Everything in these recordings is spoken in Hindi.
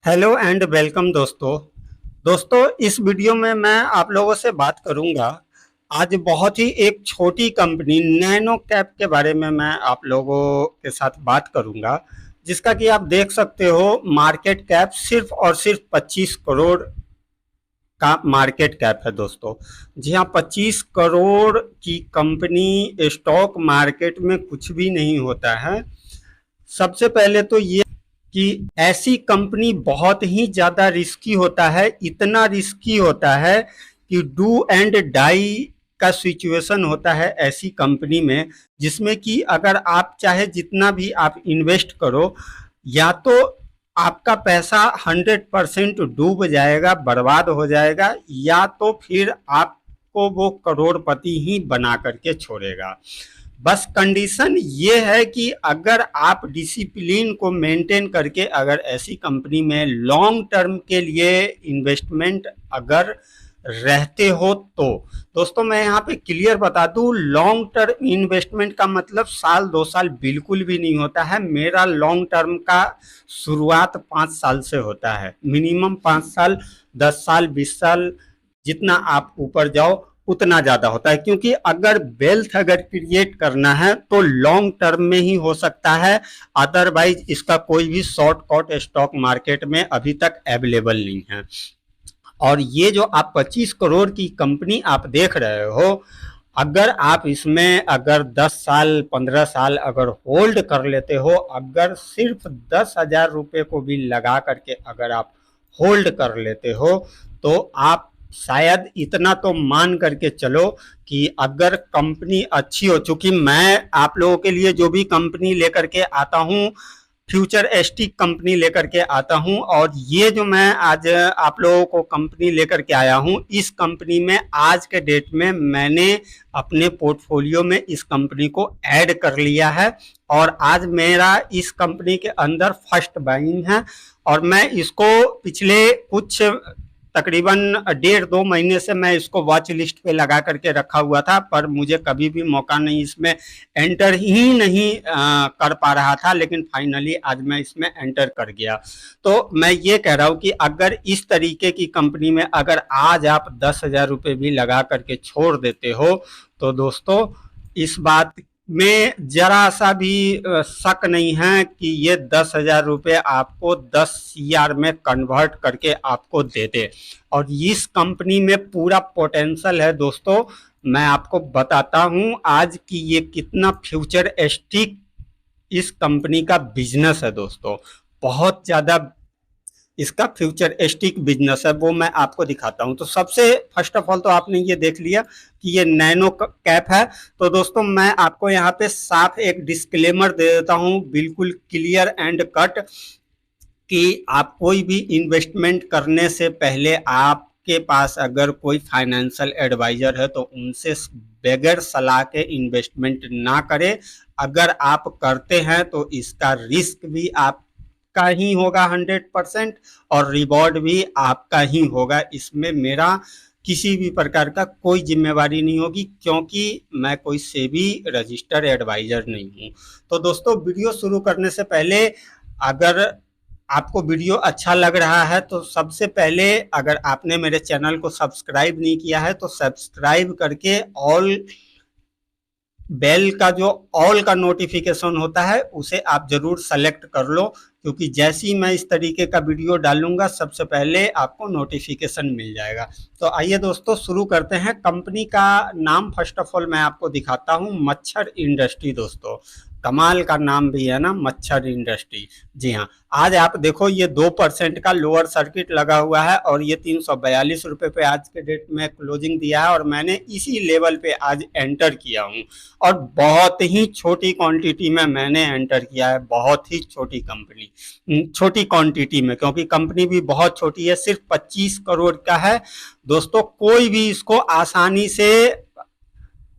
हेलो एंड वेलकम दोस्तों इस वीडियो में मैं आप लोगों से बात करूंगा। आज बहुत ही एक छोटी कंपनी नैनो कैप के बारे में मैं आप लोगों के साथ बात करूंगा, जिसका कि आप देख सकते हो मार्केट कैप सिर्फ और सिर्फ 25 करोड़ का मार्केट कैप है दोस्तों। जी हाँ, 25 करोड़ की कंपनी स्टॉक मार्केट में कुछ भी नहीं होता है। सबसे पहले तो ये कि ऐसी कंपनी बहुत ही ज़्यादा रिस्की होता है, इतना रिस्की होता है कि डू एंड डाई का सिचुएशन होता है ऐसी कंपनी में, जिसमें कि अगर आप चाहे जितना भी आप इन्वेस्ट करो, या तो आपका पैसा 100% डूब जाएगा, बर्बाद हो जाएगा, या तो फिर आपको वो करोड़पति ही बना करके छोड़ेगा। बस कंडीशन ये है कि अगर आप डिसिप्लिन को मेंटेन करके अगर ऐसी कंपनी में लॉन्ग टर्म के लिए इन्वेस्टमेंट अगर रहते हो तो दोस्तों मैं यहाँ पे क्लियर बता दूं, लॉन्ग टर्म इन्वेस्टमेंट का मतलब साल 2 साल बिल्कुल भी नहीं होता है। मेरा लॉन्ग टर्म का शुरुआत 5 साल से होता है, मिनिमम 5 साल, 10 साल, 20 साल, जितना आप ऊपर जाओ उतना ज़्यादा होता है। क्योंकि अगर वेल्थ अगर क्रिएट करना है तो लॉन्ग टर्म में ही हो सकता है, अदरवाइज इसका कोई भी शॉर्टकट स्टॉक मार्केट में अभी तक अवेलेबल नहीं है। और ये जो आप 25 करोड़ की कंपनी आप देख रहे हो, अगर आप इसमें अगर 10 साल 15 साल अगर होल्ड कर लेते हो, अगर सिर्फ 10,000 रुपये को भी लगा करके अगर आप होल्ड कर लेते हो, तो आप शायद इतना तो मान करके चलो कि अगर कंपनी अच्छी हो, चूंकि मैं आप लोगों के लिए जो भी कंपनी लेकर के आता हूँ, फ्यूचर एस्टिक कंपनी लेकर के आता हूं, और ये जो मैं आज आप लोगों को कंपनी लेकर के आया हूं, इस कंपनी में आज के डेट में मैंने अपने पोर्टफोलियो में इस कंपनी को ऐड कर लिया है, और आज मेरा इस कंपनी के अंदर फर्स्ट बाइंग है। और मैं इसको पिछले कुछ तकरीबन 1.5-2 महीने से मैं इसको वॉच लिस्ट पे लगा करके रखा हुआ था, पर मुझे कभी भी मौका नहीं इसमें एंटर ही नहीं कर पा रहा था, लेकिन फाइनली आज मैं इसमें एंटर कर गया। तो मैं ये कह रहा हूँ कि अगर इस तरीके की कंपनी में अगर आज आप 10,000 रुपये भी लगा करके छोड़ देते हो, तो दोस्तों इस बात में जरा सा भी शक नहीं है कि ये 10,000 रुपये आपको 10 CR में कन्वर्ट करके आपको दे दे। और इस कंपनी में पूरा पोटेंशियल है दोस्तों। मैं आपको बताता हूं आज कि ये कितना फ्यूचरिस्टिक इस कंपनी का बिजनेस है दोस्तों। बहुत ज़्यादा इसका फ्यूचरिस्टिक बिजनेस है, वो मैं आपको दिखाता हूं। तो सबसे फर्स्ट ऑफ ऑल तो आपने ये देख लिया कि ये नैनो कैप है। तो दोस्तों मैं आपको यहाँ पे साफ एक डिस्क्लेमर दे देता हूँ, बिल्कुल क्लियर एंड कट, कि आप कोई भी इन्वेस्टमेंट करने से पहले आपके पास अगर कोई फाइनेंशियल एडवाइजर है तो उनसे बगैर सलाह के इन्वेस्टमेंट ना करें। अगर आप करते हैं तो इसका रिस्क भी आपका ही होगा 100%, और रिवॉर्ड भी आपका ही होगा। इसमें मेरा किसी भी प्रकार का कोई जिम्मेवारी नहीं होगी, क्योंकि मैं कोई सेबी रजिस्टर्ड एडवाइजर नहीं हूँ। तो दोस्तों वीडियो शुरू करने से पहले, अगर आपको वीडियो अच्छा लग रहा है तो सबसे पहले अगर आपने मेरे चैनल को सब्सक्राइब नहीं किया है तो सब्सक्राइब करके ऑल बेल का जो ऑल का नोटिफिकेशन होता है उसे आप जरूर सेलेक्ट कर लो, क्योंकि जैसे ही मैं इस तरीके का वीडियो डालूंगा सबसे पहले आपको नोटिफिकेशन मिल जाएगा। तो आइए दोस्तों शुरू करते हैं। कंपनी का नाम फर्स्ट ऑफ ऑल मैं आपको दिखाता हूं, मच्छर इंडस्ट्री। दोस्तों कमाल का नाम भी है ना, मच्छर इंडस्ट्री। जी हाँ, आज आप देखो ये 2% का लोअर सर्किट लगा हुआ है, और ये 342 रुपये पे आज के डेट में क्लोजिंग दिया है, और मैंने इसी लेवल पे आज एंटर किया हूँ। और बहुत ही छोटी क्वांटिटी में मैंने एंटर किया है, बहुत ही छोटी कंपनी, छोटी क्वांटिटी में, क्योंकि कंपनी भी बहुत छोटी है, सिर्फ 25 करोड़ का है दोस्तों। कोई भी इसको आसानी से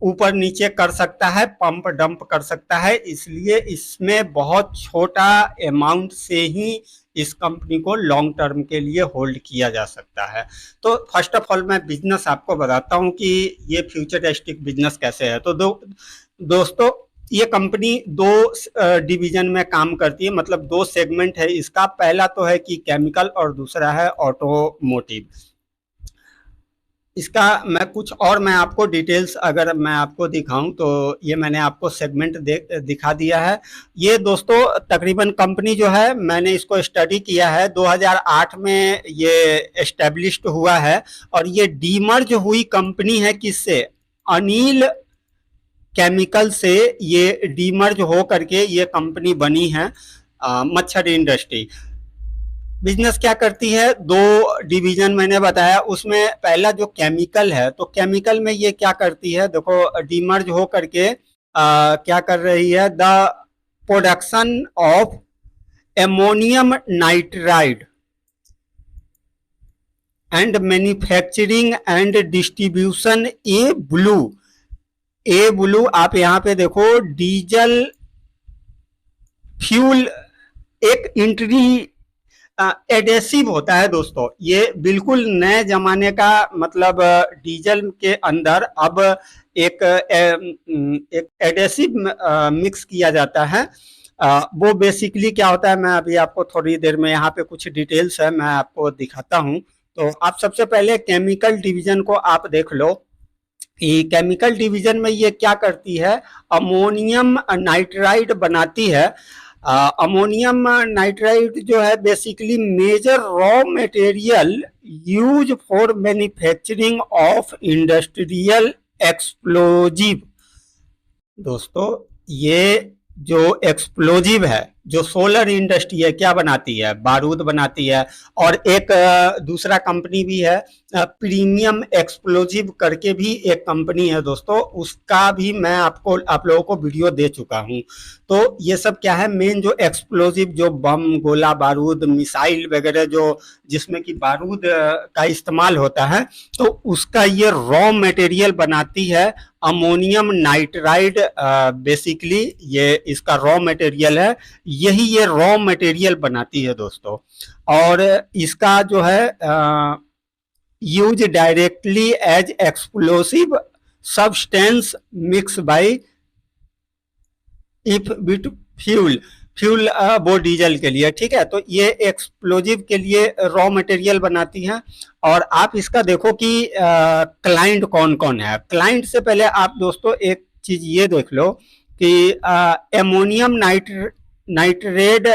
ऊपर नीचे कर सकता है, पंप डंप कर सकता है, इसलिए इसमें बहुत छोटा अमाउंट से ही इस कंपनी को लॉन्ग टर्म के लिए होल्ड किया जा सकता है। तो फर्स्ट ऑफ ऑल मैं बिजनेस आपको बताता हूं कि ये फ्यूचरिस्टिक बिजनेस कैसे है। तो दोस्तों ये कंपनी दो डिवीजन में काम करती है, मतलब दो सेगमेंट है इसका। पहला तो है कि केमिकल और दूसरा है ऑटोमोटिव। इसका मैं आपको डिटेल्स अगर मैं आपको दिखाऊं तो ये मैंने आपको सेगमेंट दिखा दिया है। ये दोस्तों तकरीबन कंपनी जो है मैंने इसको स्टडी किया है, 2008 में ये एस्टेब्लिश्ड हुआ है और ये डीमर्ज हुई कंपनी है किससे, अनिल केमिकल से ये डीमर्ज हो करके ये कंपनी बनी है मच्छर इंडस्ट्री। बिजनेस क्या करती है, दो डिवीजन मैंने बताया, उसमें पहला जो केमिकल है तो केमिकल में ये क्या करती है, देखो डीमर्ज हो करके क्या कर रही है, the production of ammonium nitride and manufacturing and distribution A blue आप यहाँ पे देखो डीजल फ्यूल एक इंट्री एडेसिव होता है दोस्तों। ये बिल्कुल नए जमाने का, मतलब डीजल के अंदर अब एक एडेसिव मिक्स किया जाता है। वो बेसिकली क्या होता है, मैं अभी आपको थोड़ी देर में यहाँ पे कुछ डिटेल्स है मैं आपको दिखाता हूँ। तो आप सबसे पहले केमिकल डिवीजन को आप देख लो। ये केमिकल डिवीजन में ये क्या करती है, अमोनियम नाइट्राइड बनाती है। अमोनियम नाइट्राइड जो है basically major raw material use for manufacturing of industrial explosive. दोस्तों ये जो एक्सप्लोजिव है, जो सोलर इंडस्ट्री है क्या बनाती है, बारूद बनाती है। और एक दूसरा कंपनी भी है प्रीमियम एक्सप्लोजिव करके भी एक कंपनी है दोस्तों, उसका भी मैं आप लोगों को वीडियो दे चुका हूं। तो ये सब क्या है, मेन जो एक्सप्लोजिव, जो बम गोला बारूद मिसाइल वगैरह जो जिसमें कि बारूद का इस्तेमाल होता है, तो उसका ये रॉ मटेरियल बनाती है अमोनियम नाइट्राइड। बेसिकली ये इसका रॉ मटेरियल है, यही ये रॉ मटेरियल बनाती है दोस्तों। और इसका जो है use directly as explosive substance mix by if with fuel वो डीजल के लिए, ठीक है। तो ये एक्सप्लोजिव के लिए रॉ मटेरियल बनाती हैं। और आप इसका देखो कि क्लाइंट कौन कौन है। क्लाइंट से पहले आप दोस्तों एक चीज ये देख लो कि एमोनियम नाइट्रेट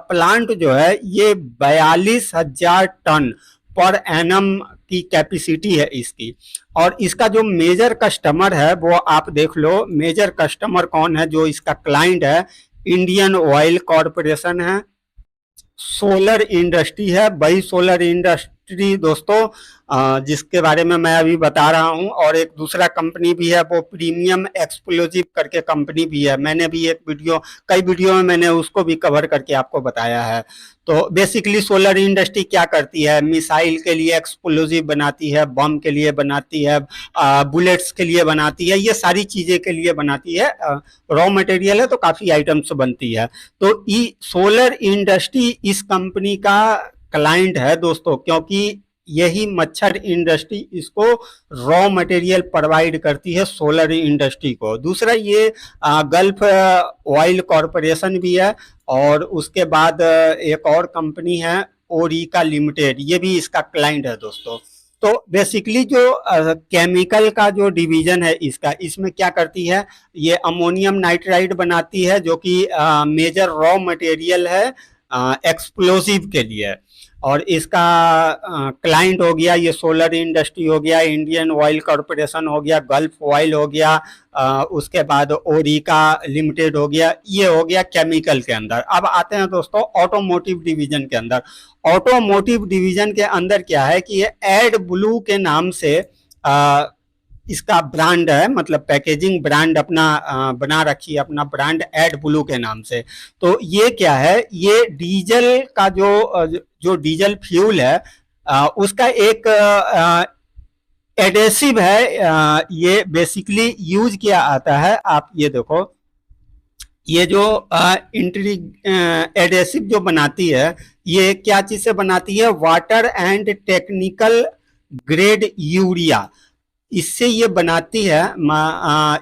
प्लांट जो है ये 42,000 टन पर एनम की कैपेसिटी है इसकी। और इसका जो मेजर कस्टमर है वो आप देख लो, मेजर कस्टमर कौन है, जो इसका क्लाइंट है इंडियन ऑयल कॉरपोरेशन है, सोलर इंडस्ट्री है, वही सोलर इंडस्ट्री दोस्तों जिसके बारे में मैं अभी बता रहा हूं। और एक दूसरा कंपनी भी है, वो प्रीमियम एक्सप्लोजिव करके कंपनी भी है, मैंने भी कई वीडियो में मैंने उसको भी कवर करके आपको बताया है। तो बेसिकली सोलर इंडस्ट्री क्या करती है, मिसाइल के लिए एक्सप्लोजिव बनाती है, बम के लिए बनाती है, बुलेट्स के लिए बनाती है, ये सारी चीजें के लिए बनाती है। रॉ मटेरियल है तो काफी आइटम्स बनती है। तो सोलर इंडस्ट्री इस कंपनी का क्लाइंट है दोस्तों, क्योंकि यही मच्छर इंडस्ट्री इसको रॉ मटेरियल प्रोवाइड करती है सोलर इंडस्ट्री को। दूसरा ये गल्फ ऑयल कॉरपोरेशन भी है, और उसके बाद एक और कंपनी है ओरिका लिमिटेड, ये भी इसका क्लाइंट है दोस्तों। तो बेसिकली जो केमिकल का जो डिवीजन है इसका, इसमें क्या करती है, ये अमोनियम नाइट्राइड बनाती है जो कि मेजर रॉ मटेरियल है एक्सप्लोसिव के लिए। और इसका क्लाइंट हो गया ये सोलर इंडस्ट्री हो गया, इंडियन ऑयल कॉरपोरेशन हो गया, गल्फ ऑयल हो गया, उसके बाद ओरिका लिमिटेड हो गया, ये हो गया केमिकल के अंदर। अब आते हैं दोस्तों ऑटोमोटिव डिवीजन के अंदर। ऑटोमोटिव डिवीजन के अंदर क्या है कि ये एड ब्लू के नाम से इसका ब्रांड है, मतलब पैकेजिंग ब्रांड अपना बना रखी है, अपना ब्रांड एड ब्लू के नाम से। तो ये क्या है, ये डीजल का जो डीजल फ्यूल है उसका एक एडेसिव है, ये बेसिकली यूज किया आता है। आप ये देखो, ये जो एडेसिव जो बनाती है, ये क्या चीज से बनाती है, water and technical grade urea, इससे ये बनाती है।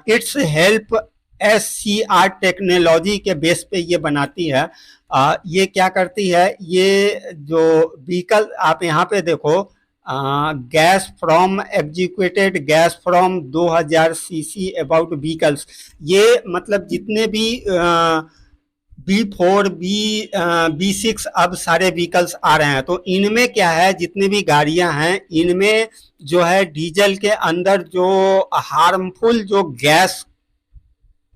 इट्स हेल्प SCR टेक्नोलॉजी के बेस पे ये बनाती है। ये क्या करती है, ये जो व्हीकल आप यहाँ पे देखो, gas from executed gas from 2000 CC about vehicles, ये मतलब जितने भी B4 B6 अब सारे व्हीकल्स आ रहे हैं, तो इनमें क्या है, जितनी भी गाड़ियां हैं इनमें जो है डीजल के अंदर जो हार्मफुल जो गैस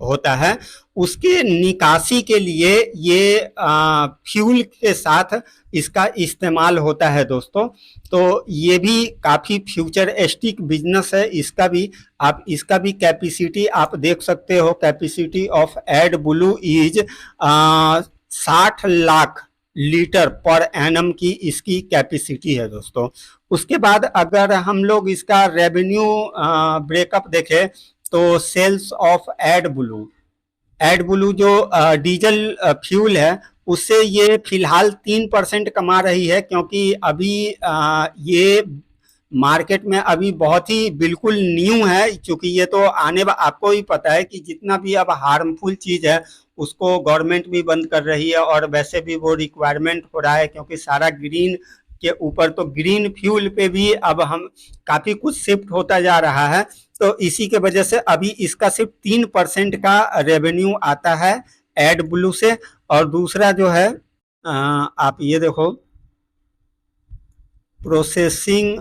होता है उसके निकासी के लिए ये फ्यूल के साथ इसका इस्तेमाल होता है दोस्तों। तो ये भी काफ़ी फ्यूचरिस्टिक बिजनेस है इसका भी। आप इसका भी कैपेसिटी आप देख सकते हो, capacity of AdBlue is 60 lakh litre पर एनम की इसकी कैपेसिटी है दोस्तों। उसके बाद अगर हम लोग इसका रेवेन्यू ब्रेकअप देखें तो सेल्स ऑफ एड ब्लू जो डीजल फ्यूल है उससे ये फिलहाल 3% कमा रही है, क्योंकि अभी ये मार्केट में अभी बहुत ही बिल्कुल न्यू है। क्योंकि ये तो आपको ही पता है कि जितना भी अब हार्मफुल चीज़ है उसको गवर्नमेंट भी बंद कर रही है, और वैसे भी वो रिक्वायरमेंट हो रहा है क्योंकि सारा ग्रीन के ऊपर, तो ग्रीन फ्यूल पे भी अब हम काफ़ी कुछ शिफ्ट होता जा रहा है। तो इसी के वजह से अभी इसका सिर्फ 3% का रेवेन्यू आता है एड ब्लू से। और दूसरा जो है आप ये देखो, प्रोसेसिंग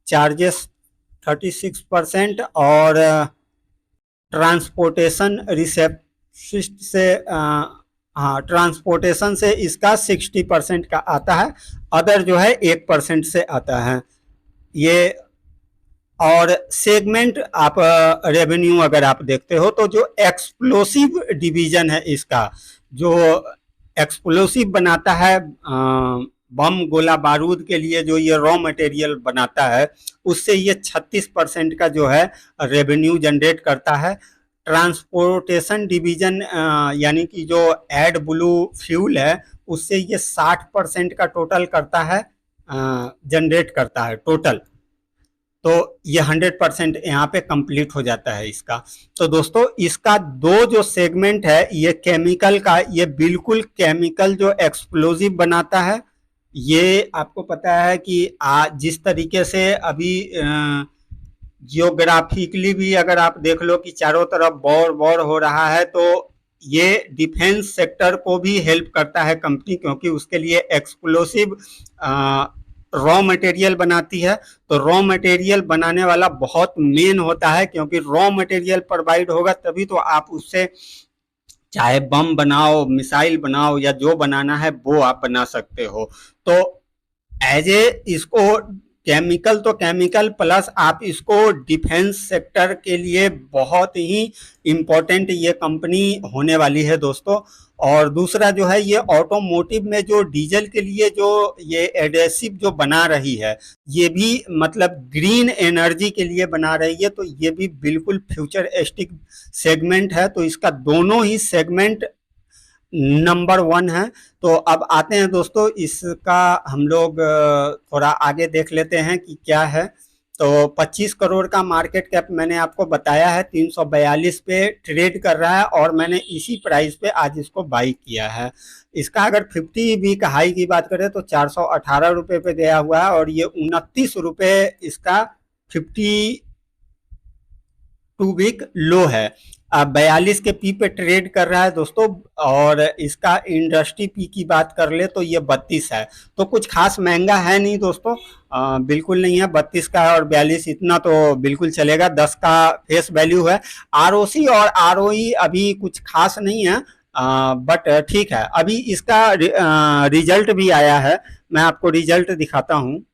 चार्जेस 36% और ट्रांसपोर्टेशन रिसेप्शिस्ट से हाँ ट्रांसपोर्टेशन से इसका 60% का आता है। अदर जो है 1% से आता है ये। और सेगमेंट आप रेवेन्यू अगर आप देखते हो तो जो एक्सप्लोसिव डिवीजन है इसका, जो एक्सप्लोसिव बनाता है बम गोला बारूद के लिए जो ये रॉ मटेरियल बनाता है, उससे ये 36% का जो है रेवेन्यू जनरेट करता है। ट्रांसपोर्टेशन डिवीजन यानी कि जो एड ब्लू फ्यूल है उससे ये 60% का टोटल करता है, जनरेट करता है टोटल। तो ये 100% यहाँ पे कंप्लीट हो जाता है इसका। तो दोस्तों इसका दो जो सेगमेंट है, ये केमिकल का, ये बिल्कुल केमिकल जो एक्सप्लोजिव बनाता है। ये आपको पता है कि जिस तरीके से अभी जियोग्राफिकली भी अगर आप देख लो कि चारों तरफ वॉर हो रहा है, तो ये डिफेंस सेक्टर को भी हेल्प करता है कंपनी, क्योंकि उसके लिए एक्सप्लोसिव रॉ मटेरियल बनाती है। तो रॉ मटेरियल बनाने वाला बहुत मेन होता है, क्योंकि रॉ मटेरियल प्रोवाइड होगा तभी तो आप उससे चाहे बम बनाओ, मिसाइल बनाओ, या जो बनाना है वो आप बना सकते हो। तो एज ए इसको केमिकल, तो केमिकल प्लस आप इसको डिफेंस सेक्टर के लिए बहुत ही इम्पोर्टेंट ये कंपनी होने वाली है दोस्तों। और दूसरा जो है, ये ऑटोमोटिव में जो डीजल के लिए जो ये एडेसिव जो बना रही है, ये भी मतलब ग्रीन एनर्जी के लिए बना रही है। तो ये भी बिल्कुल फ्यूचरिस्टिक सेगमेंट है। तो इसका दोनों ही सेगमेंट नंबर 1 है। तो अब आते हैं दोस्तों, इसका हम लोग थोड़ा आगे देख लेते हैं कि क्या है। तो 25 करोड़ का मार्केट कैप मैंने आपको बताया है, 342 पे ट्रेड कर रहा है, और मैंने इसी प्राइस पे आज इसको बाई किया है। इसका अगर 50 वीक हाई की बात करें तो 418 रुपये पे गया हुआ है, और ये 29 रुपये इसका 52 वीक लो है। 42 के पी पे ट्रेड कर रहा है दोस्तों। और इसका इंडस्ट्री पी की बात कर ले तो ये 32 है। तो कुछ खास महंगा है नहीं दोस्तों, बिल्कुल नहीं है। 32 का और 42 इतना तो बिल्कुल चलेगा, 10 का फेस वैल्यू है। आरओसी और आरओई अभी कुछ खास नहीं है, बट ठीक है। अभी इसका रिजल्ट भी आया है, मैं आपको रिजल्ट दिखाता हूँ।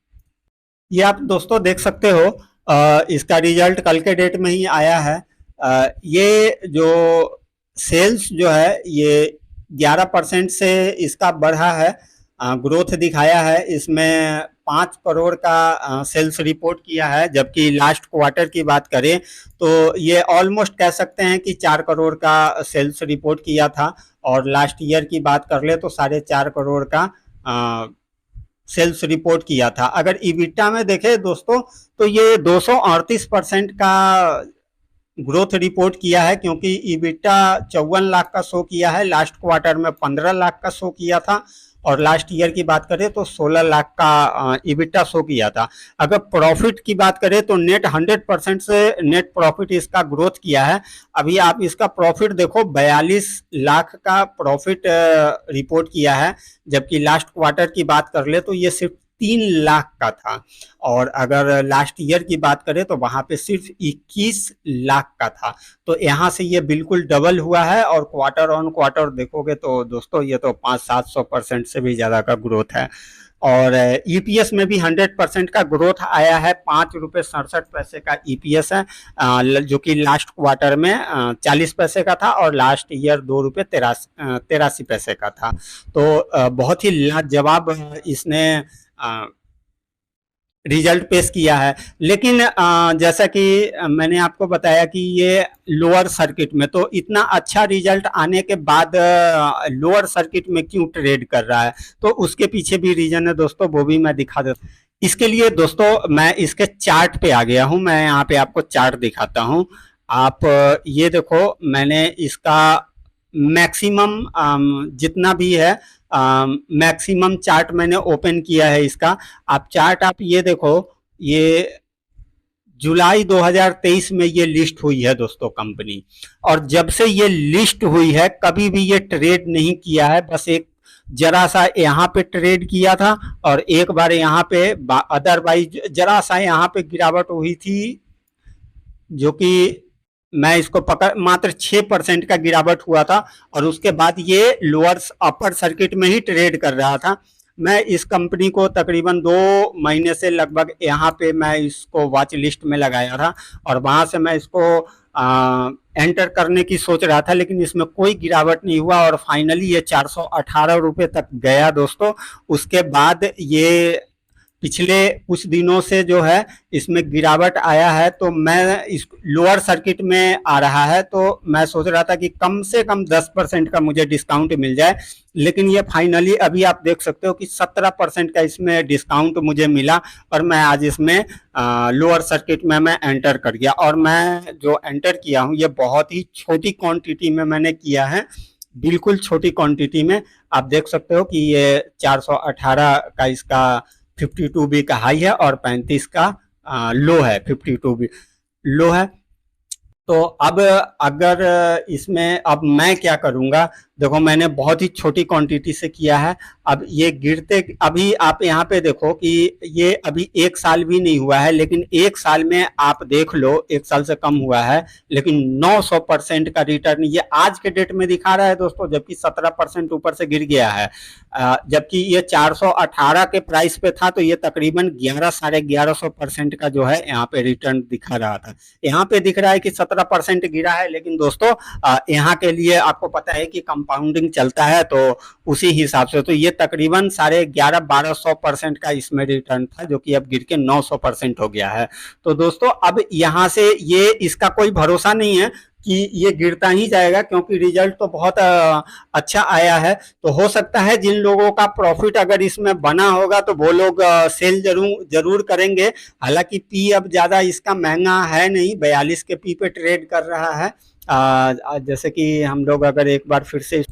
ये आप दोस्तों देख सकते हो, इसका रिजल्ट कल के डेट में ही आया है। ये जो सेल्स जो है ये 11% से इसका बढ़ा है, ग्रोथ दिखाया है। इसमें 5 करोड़ का सेल्स रिपोर्ट किया है, जबकि लास्ट क्वार्टर की बात करें तो ये ऑलमोस्ट कह सकते हैं कि 4 करोड़ का सेल्स रिपोर्ट किया था। और लास्ट ईयर की बात कर ले तो 4.5 करोड़ का सेल्स रिपोर्ट किया था। अगर इबिटा में देखें दोस्तों तो ये 238% का ग्रोथ रिपोर्ट किया है, क्योंकि ईबिटा 54 लाख का शो किया है, लास्ट क्वार्टर में 15 लाख का शो किया था, और लास्ट ईयर की बात करें तो 16 लाख का ईबिटा शो किया था। अगर प्रॉफिट की बात करें तो नेट 100% से नेट प्रॉफिट इसका ग्रोथ किया है। अभी आप इसका प्रॉफिट देखो, 42 लाख का प्रॉफिट रिपोर्ट किया है, जबकि लास्ट क्वार्टर की बात कर ले तो ये सिर्फ 3 लाख का था। और अगर लास्ट ईयर की बात करें तो वहां पे सिर्फ 21 लाख का था। तो यहाँ से ये बिल्कुल डबल हुआ है, और क्वार्टर ऑन क्वार्टर देखोगे तो दोस्तों ये तो 500-700% से भी ज़्यादा का ग्रोथ है। और ईपीएस में भी 100% का ग्रोथ आया है, 5 रुपये 67 पैसे का ईपीएस है, जो कि लास्ट क्वार्टर में 40 पैसे का था, और लास्ट ईयर 2 रुपये 83 पैसे का था। तो बहुत ही लाजवाब इसने रिजल्ट पेश किया है। लेकिन जैसा कि मैंने आपको बताया कि ये लोअर सर्किट में, तो इतना अच्छा रिजल्ट आने के बाद लोअर सर्किट में क्यों ट्रेड कर रहा है, तो उसके पीछे भी रीजन है दोस्तों, वो भी मैं दिखा देता हूँ। इसके लिए दोस्तों मैं इसके चार्ट पे आ गया हूँ, मैं यहाँ पे आपको चार्ट दिखाता हूँ। आप ये देखो, मैंने इसका मैक्सिमम जितना भी है मैक्सिमम चार्ट मैंने ओपन किया है इसका। आप चार्ट आप ये देखो, ये जुलाई 2023 में ये लिस्ट हुई है दोस्तों कंपनी, और जब से ये लिस्ट हुई है कभी भी ये ट्रेड नहीं किया है, बस एक जरा सा यहाँ पे ट्रेड किया था, और एक बार यहाँ पे, अदरवाइज जरा सा यहाँ पे गिरावट हुई थी, जो कि मैं इसको पकड़ मात्र 6% का गिरावट हुआ था, और उसके बाद ये लोअर अपर सर्किट में ही ट्रेड कर रहा था। मैं इस कंपनी को तकरीबन 2 महीने से लगभग यहाँ पे मैं इसको वॉच लिस्ट में लगाया था, और वहाँ से मैं इसको एंटर करने की सोच रहा था, लेकिन इसमें कोई गिरावट नहीं हुआ, और फाइनली ये 418 रुपये तक गया दोस्तों। उसके बाद ये पिछले कुछ दिनों से जो है इसमें गिरावट आया है, तो मैं इस लोअर सर्किट में आ रहा है, तो मैं सोच रहा था कि कम से कम 10% का मुझे डिस्काउंट मिल जाए, लेकिन ये फाइनली अभी आप देख सकते हो कि 17% का इसमें डिस्काउंट मुझे मिला, और मैं आज इसमें लोअर सर्किट में मैं एंटर कर गया। और मैं जो एंटर किया हूँ ये बहुत ही छोटी क्वांटिटी में मैंने किया है, बिल्कुल छोटी क्वांटिटी में। आप देख सकते हो कि ये 418 का इसका 52 बी का हाई है, और 35 का लो है, 52 बी लो है। तो अब अगर इसमें अब मैं क्या करूंगा, देखो मैंने बहुत ही छोटी क्वांटिटी से किया है। अब ये गिरते, अभी आप यहाँ पे देखो कि ये अभी 1 साल भी नहीं हुआ है, लेकिन 1 साल में आप देख लो 1 साल से कम हुआ है, लेकिन 900% का रिटर्न ये आज के डेट में दिखा रहा है दोस्तों, जबकि 17% ऊपर से गिर गया है। जबकि ये 418 के प्राइस पे था, तो ये तकरीबन 11-1150% का जो है यहाँ पे रिटर्न दिखा रहा था। यहाँ पे दिख रहा है कि 17% गिरा है, लेकिन दोस्तों यहाँ के लिए आपको पता है कि कंपाउंडिंग चलता है, तो उसी हिसाब से तो ये तकरीबन 11,500-1200% का इसमें रिटर्न था, जो कि अब गिर के 900% हो गया है। तो दोस्तों अब यहाँ से ये इसका कोई भरोसा नहीं है कि ये गिरता ही जाएगा, क्योंकि रिजल्ट तो बहुत अच्छा आया है। तो हो सकता है जिन लोगों का प्रॉफिट अगर इसमें बना होगा तो वो लोग सेल जरूर करेंगे। हालांकि पी अब ज़्यादा इसका महंगा है नहीं, 42 के पी पे ट्रेड कर रहा है। जैसे कि हम लोग अगर एक बार फिर से